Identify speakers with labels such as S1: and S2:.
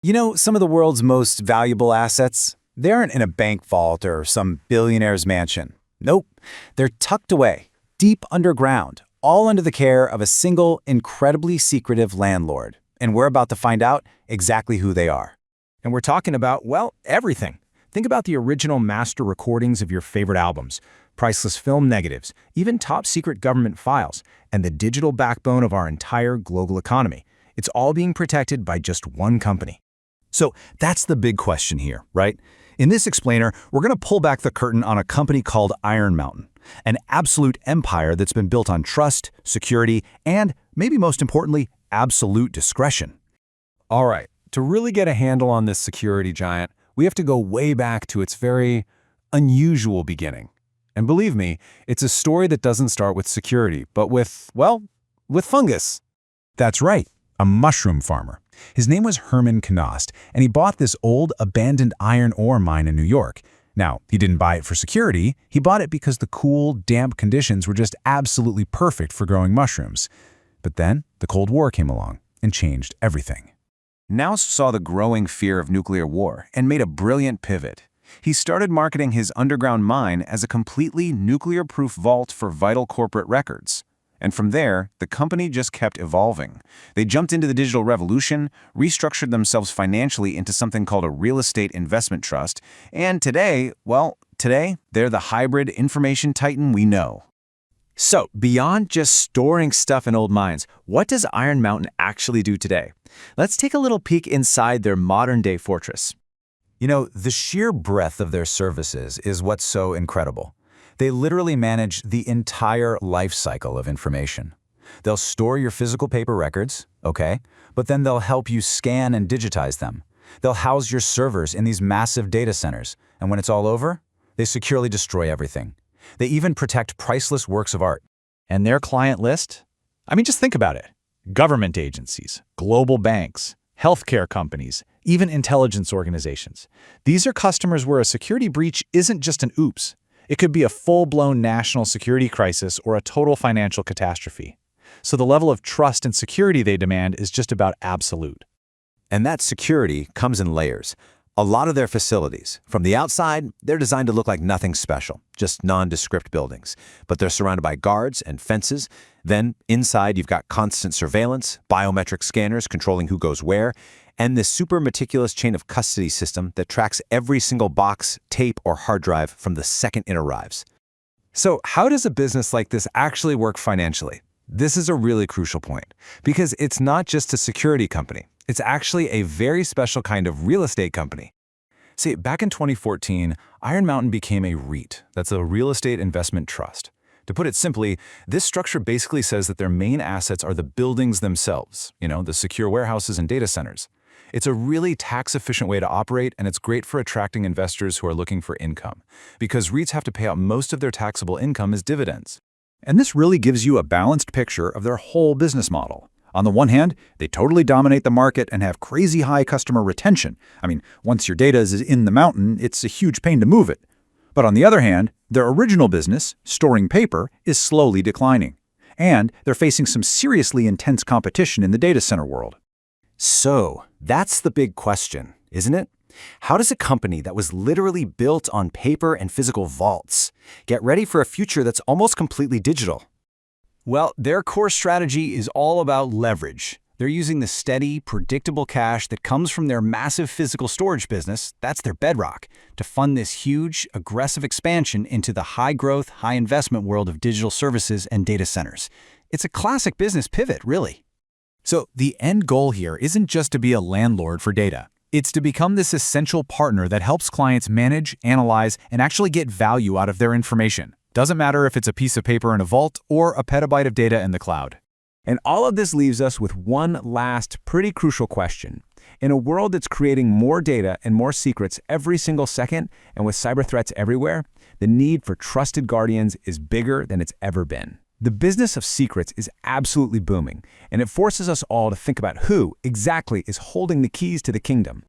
S1: You know, some of the world's most valuable assets, they aren't in a bank vault or some billionaire's mansion. Nope, they're tucked away, deep underground, all under the care of a single, incredibly secretive landlord. And we're about to find out exactly who they are.
S2: And we're talking about, well, everything. Think about the original master recordings of your favorite albums, priceless film negatives, even top-secret government files, and the digital backbone of our entire global economy. It's all being protected by just one company.
S3: So that's the big question here, right? In this explainer, we're going to pull back the curtain on a company called Iron Mountain, an absolute empire that's been built on trust, security, and, maybe most importantly, absolute discretion.
S4: All right, to really get a handle on this security giant, we have to go way back to its very unusual beginning. And believe me, it's a story that doesn't start with security, but with fungus.
S3: That's right, a mushroom farmer. His name was Herman Knost, and he bought this old, abandoned iron ore mine in New York. Now, he didn't buy it for security, he bought it because the cool, damp conditions were just absolutely perfect for growing mushrooms. But then, the Cold War came along and changed everything.
S1: Knost saw the growing fear of nuclear war and made a brilliant pivot. He started marketing his underground mine as a completely nuclear-proof vault for vital corporate records. And from there, the company just kept evolving. They jumped into the digital revolution, restructured themselves financially into something called a real estate investment trust, and today, they're the hybrid information titan we know.
S5: So, beyond just storing stuff in old mines, what does Iron Mountain actually do today? Let's take a little peek inside their modern-day fortress.
S1: You know, the sheer breadth of their services is what's so incredible. They literally manage the entire life cycle of information. They'll store your physical paper records, okay, but then they'll help you scan and digitize them. They'll house your servers in these massive data centers, and when it's all over, they securely destroy everything. They even protect priceless works of art.
S5: And their client list? I mean, just think about it. Government agencies, global banks, healthcare companies, even intelligence organizations. These are customers where a security breach isn't just an oops. It could be a full-blown national security crisis or a total financial catastrophe. So the level of trust and security they demand is just about absolute.
S3: And that security comes in layers. A lot of their facilities, from the outside, they're designed to look like nothing special, just nondescript buildings. But they're surrounded by guards and fences. Then, inside, you've got constant surveillance, biometric scanners controlling who goes where, and this super meticulous chain of custody system that tracks every single box, tape, or hard drive from the second it arrives.
S4: So how does a business like this actually work financially? This is a really crucial point, because it's not just a security company. It's actually a very special kind of real estate company. See, back in 2014, Iron Mountain became a REIT. That's a real estate investment trust. To put it simply, this structure basically says that their main assets are the buildings themselves, the secure warehouses and data centers. It's a really tax-efficient way to operate, and it's great for attracting investors who are looking for income, because REITs have to pay out most of their taxable income as dividends.
S3: And this really gives you a balanced picture of their whole business model. On the one hand, they totally dominate the market and have crazy high customer retention. I mean, once your data is in the mountain, it's a huge pain to move it. But on the other hand, their original business, storing paper, is slowly declining. And they're facing some seriously intense competition in the data center world.
S1: So, that's the big question, isn't it? How does a company that was literally built on paper and physical vaults get ready for a future that's almost completely digital?
S2: Well, their core strategy is all about leverage. They're using the steady, predictable cash that comes from their massive physical storage business, that's their bedrock, to fund this huge, aggressive expansion into the high-growth, high-investment world of digital services and data centers. It's a classic business pivot, really.
S4: So the end goal here isn't just to be a landlord for data. It's to become this essential partner that helps clients manage, analyze, and actually get value out of their information. Doesn't matter if it's a piece of paper in a vault or a petabyte of data in the cloud.
S2: And all of this leaves us with one last, pretty crucial question. In a world that's creating more data and more secrets every single second, and with cyber threats everywhere, the need for trusted guardians is bigger than it's ever been. The business of secrets is absolutely booming, and it forces us all to think about who exactly is holding the keys to the kingdom.